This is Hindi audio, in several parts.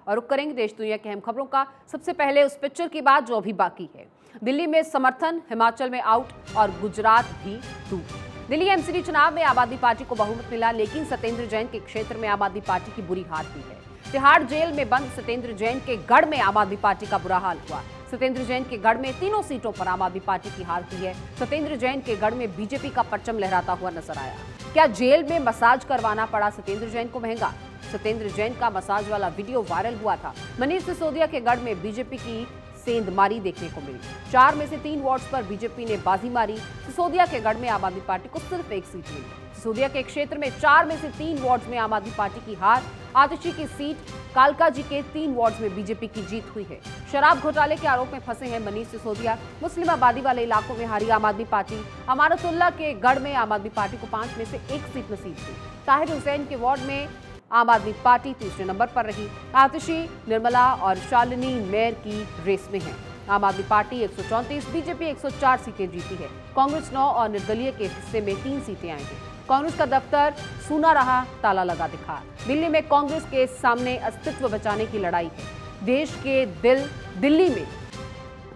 और रुक करेंगे देश दुनिया की अहम खबरों का। सबसे पहले उस पिक्चर की बात जो अभी बाकी है। दिल्ली में समर्थन, हिमाचल में आउट और गुजरात भी दूर। दिल्ली एमसीडी चुनाव में आम आदमी पार्टी को बहुमत मिला, लेकिन सत्येंद्र जैन के क्षेत्र में आम आदमी पार्टी की बुरी हार हुई है। तिहाड़ जेल में बंद सत्येंद्र जैन के गढ़ में आम आदमी पार्टी का बुरा हाल हुआ। सत्येंद्र जैन के गढ़ में तीनों सीटों पर आम आदमी पार्टी की हार हुई है। सत्येंद्र जैन के गढ़ में बीजेपी का परचम लहराता हुआ नजर आया। क्या जेल में मसाज करवाना पड़ा सत्येंद्र जैन को महंगा? सत्येंद्र जैन का मसाज वाला वीडियो वायरल हुआ था। मनीष सिसोदिया के गढ़ में बीजेपी की सेंधमारी देखने को मिली। 4 में से 3 वार्ड्स पर बीजेपी ने बाजी मारी। सिसोदिया के गढ़ में आम आदमी पार्टी को सिर्फ 1 सीट मिली। सिसोदिया के क्षेत्र में 4 में से 3 वार्ड्स में आम आदमी पार्टी की हार। आतिशी की सीट, कालका जी के 3 वार्ड्स में बीजेपी की जीत हुई है। शराब घोटाले के आरोप में फंसे हैं मनीष सिसोदिया। मुस्लिम आबादी वाले इलाकों में हारी आम आदमी पार्टी। अमानतुल्लाह के गढ़ में आम आदमी पार्टी को 5 में से 1 सीट नसीब हुई। ताहिर हुसैन के वार्ड में आम आदमी पार्टी तीसरे नंबर पर रही। आतिशी, निर्मला और शालिनी मेयर की रेस में है। आम आदमी पार्टी 134, बीजेपी 104 सीटें जीती है। कांग्रेस 9 और निर्दलीय के हिस्से में 3 सीटें आएंगी। कांग्रेस का दफ्तर सूना रहा, ताला लगा दिखा। दिल्ली में कांग्रेस के सामने अस्तित्व बचाने की लड़ाई है। देश के दिल्ली में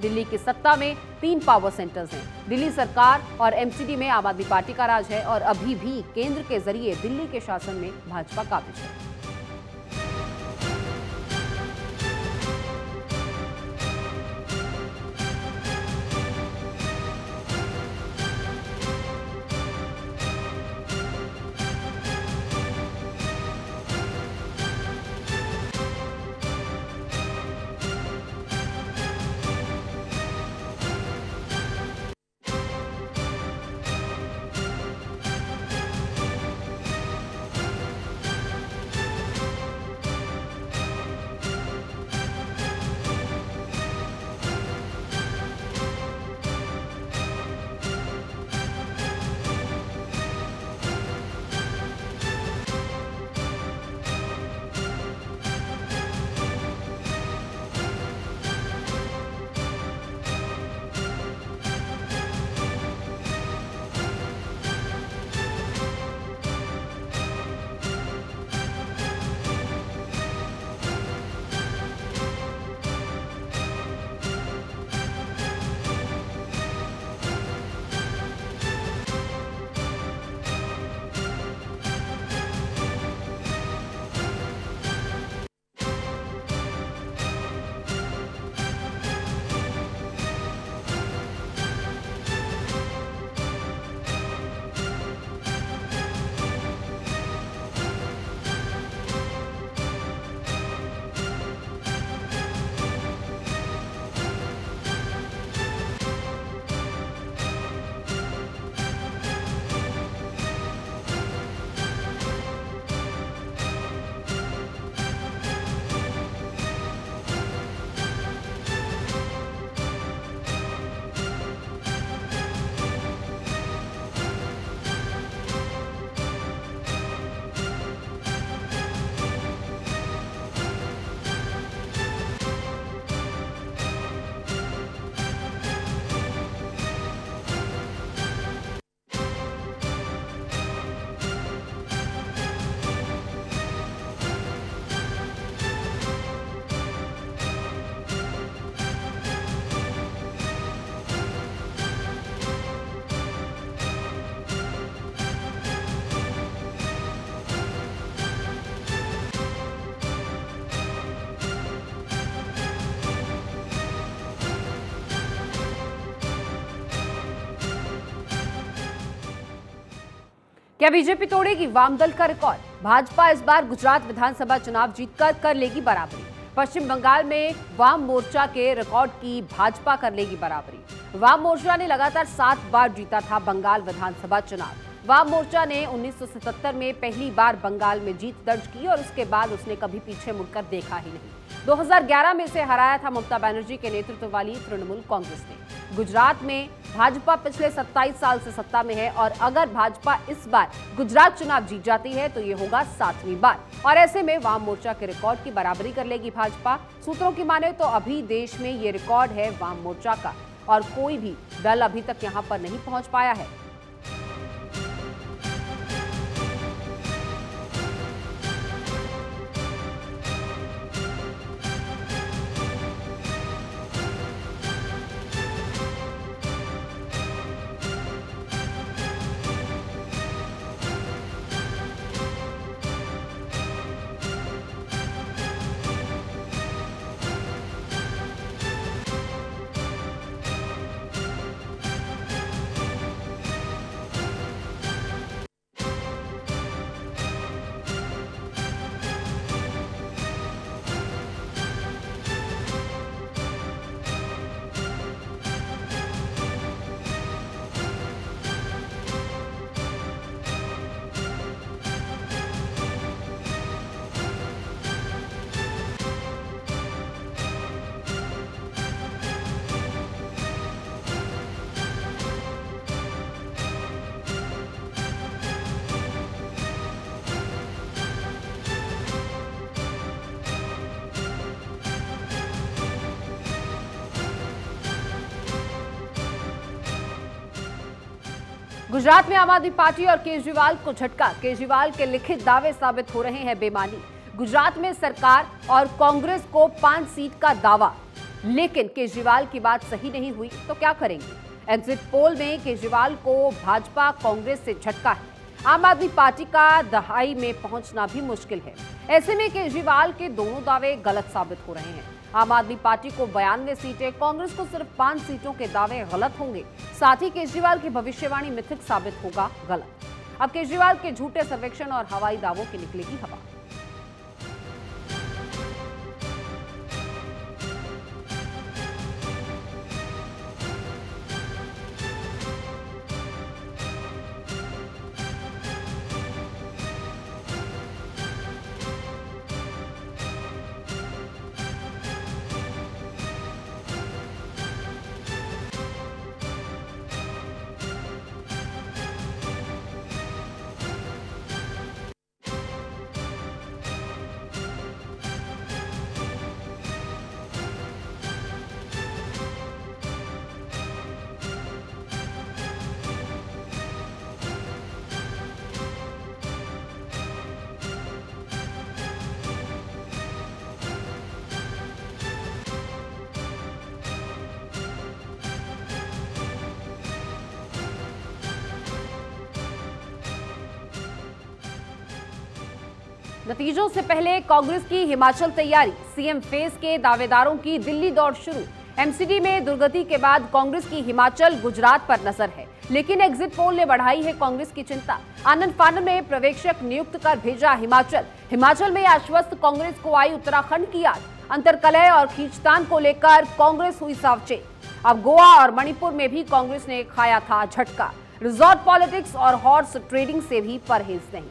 दिल्ली की सत्ता में 3 पावर सेंटर्स हैं। दिल्ली सरकार और एमसीडी में आम आदमी पार्टी का राज है और अभी भी केंद्र के जरिए दिल्ली के शासन में भाजपा काबिज है। क्या बीजेपी तोड़ेगी वामदल का रिकॉर्ड? भाजपा इस बार गुजरात विधानसभा चुनाव जीतकर कर लेगी बराबरी। पश्चिम बंगाल में वाम मोर्चा के रिकॉर्ड की भाजपा कर लेगी बराबरी। वाम मोर्चा ने लगातार 7 बार जीता था बंगाल विधानसभा चुनाव। वाम मोर्चा ने 1977 में पहली बार बंगाल में जीत दर्ज की और उसके बाद उसने कभी पीछे मुड़कर देखा ही नहीं। 2011 में इसे हराया था ममता बनर्जी के नेतृत्व वाली तृणमूल कांग्रेस ने। गुजरात में भाजपा पिछले 27 साल से सत्ता में है और अगर भाजपा इस बार गुजरात चुनाव जीत जाती है तो ये होगा 7वीं बार और ऐसे में वाम मोर्चा के रिकॉर्ड की बराबरी कर लेगी भाजपा। सूत्रों की माने तो अभी देश में ये रिकॉर्ड है वाम मोर्चा का और कोई भी दल अभी तक यहां पर नहीं पहुंच पाया है। गुजरात में आम आदमी पार्टी और केजरीवाल को झटका। केजरीवाल के लिखित दावे साबित हो रहे हैं बेमानी। गुजरात में सरकार और कांग्रेस को 5 सीट का दावा, लेकिन केजरीवाल की बात सही नहीं हुई तो क्या करेंगे। एग्जिट पोल में केजरीवाल को भाजपा कांग्रेस से झटका है। आम आदमी पार्टी का दहाई में पहुंचना भी मुश्किल है। ऐसे में केजरीवाल के दोनों दावे गलत साबित हो रहे हैं। आम आदमी पार्टी को 92 सीटें, कांग्रेस को सिर्फ 5 सीटों के दावे गलत होंगे। साथ ही केजरीवाल की भविष्यवाणी मिथक साबित होगा गलत। अब केजरीवाल के झूठे सर्वेक्षण और हवाई दावों की निकलेगी हवा। नतीजों से पहले कांग्रेस की हिमाचल तैयारी। सीएम फेज के दावेदारों की दिल्ली दौड़ शुरू। एमसीडी में दुर्गति के बाद कांग्रेस की हिमाचल गुजरात पर नजर है, लेकिन एग्जिट पोल ने बढ़ाई है कांग्रेस की चिंता। आनंद फानन में पर्यवेक्षक नियुक्त कर भेजा हिमाचल में आश्वस्त कांग्रेस को आई उत्तराखंड की याद। अंतरकलह और खींचतान को लेकर कांग्रेस हुई सावचेत। अब गोवा और मणिपुर में भी कांग्रेस ने खाया था झटका। रिजॉर्ट पॉलिटिक्स और हॉर्स ट्रेडिंग से भी परहेज नहीं।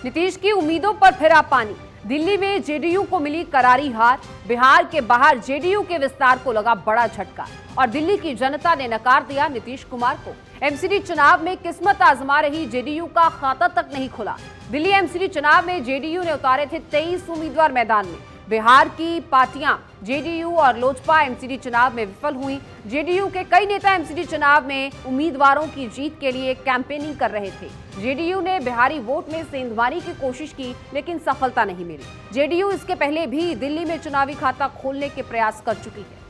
नीतीश की उम्मीदों पर फिरा पानी। दिल्ली में जेडीयू को मिली करारी हार। बिहार के बाहर जेडीयू के विस्तार को लगा बड़ा झटका और दिल्ली की जनता ने नकार दिया नीतीश कुमार को। एमसीडी चुनाव में किस्मत आजमा रही जेडीयू का खाता तक नहीं खुला। दिल्ली एमसीडी चुनाव में जेडीयू ने उतारे थे 23 उम्मीदवार मैदान में। बिहार की पार्टियां जेडीयू और लोजपा एमसीडी चुनाव में विफल हुई। जेडीयू के कई नेता एमसीडी चुनाव में उम्मीदवारों की जीत के लिए कैंपेनिंग कर रहे थे। जेडीयू ने बिहारी वोट में सेंधमारी की कोशिश की, लेकिन सफलता नहीं मिली। जेडीयू इसके पहले भी दिल्ली में चुनावी खाता खोलने के प्रयास कर चुकी है।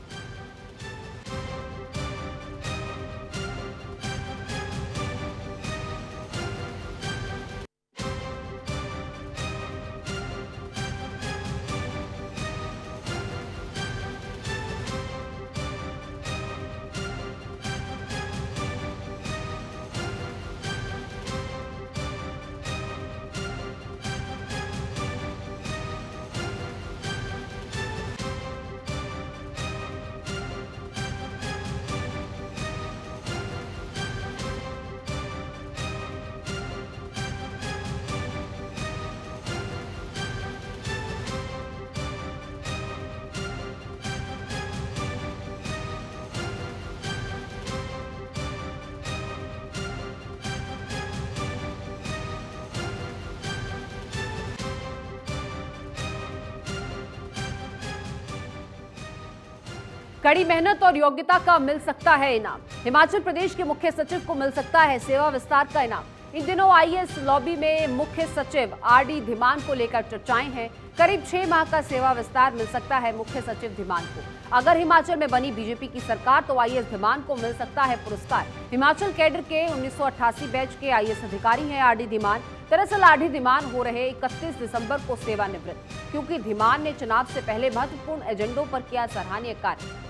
कड़ी मेहनत और योग्यता का मिल सकता है इनाम। हिमाचल प्रदेश के मुख्य सचिव को मिल सकता है सेवा विस्तार का इनाम। इन दिनों आईएएस लॉबी में मुख्य सचिव आरडी धीमान को लेकर चर्चाएं हैं। करीब 6 माह का सेवा विस्तार मिल सकता है मुख्य सचिव धीमान को। अगर हिमाचल में बनी बीजेपी की सरकार तो आईएएस धीमान को मिल सकता है पुरस्कार। हिमाचल कैडर के 1988 बैच के आईएएस अधिकारी हैं आरडी धीमान। दरअसल आरडी धीमान हो रहे 31 दिसंबर को सेवानिवृत्त, क्योंकि धीमान ने चुनाव से पहले महत्वपूर्ण एजेंडों पर किया सराहनीय कार्य।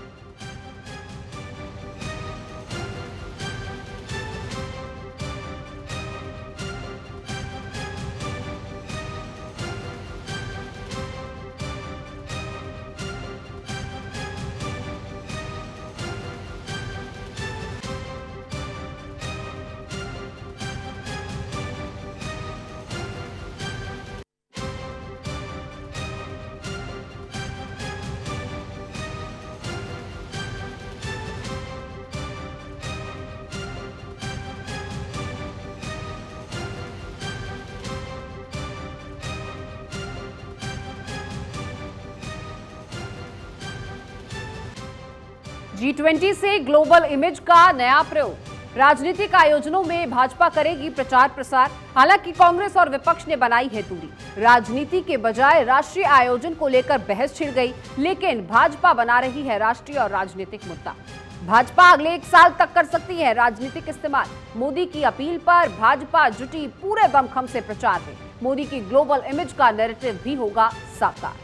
G20 से ग्लोबल इमेज का नया प्रयोग। राजनीतिक आयोजनों में भाजपा करेगी प्रचार प्रसार। हालांकि कांग्रेस और विपक्ष ने बनाई है दूरी। राजनीति के बजाय राष्ट्रीय आयोजन को लेकर बहस छिड़ गई, लेकिन भाजपा बना रही है राष्ट्रीय और राजनीतिक मुद्दा। भाजपा अगले 1 साल तक कर सकती है राजनीतिक इस्तेमाल। मोदी की अपील पर भाजपा जुटी पूरे दमखम से प्रचार में। मोदी की ग्लोबल इमेज का नैरेटिव भी होगा साकार।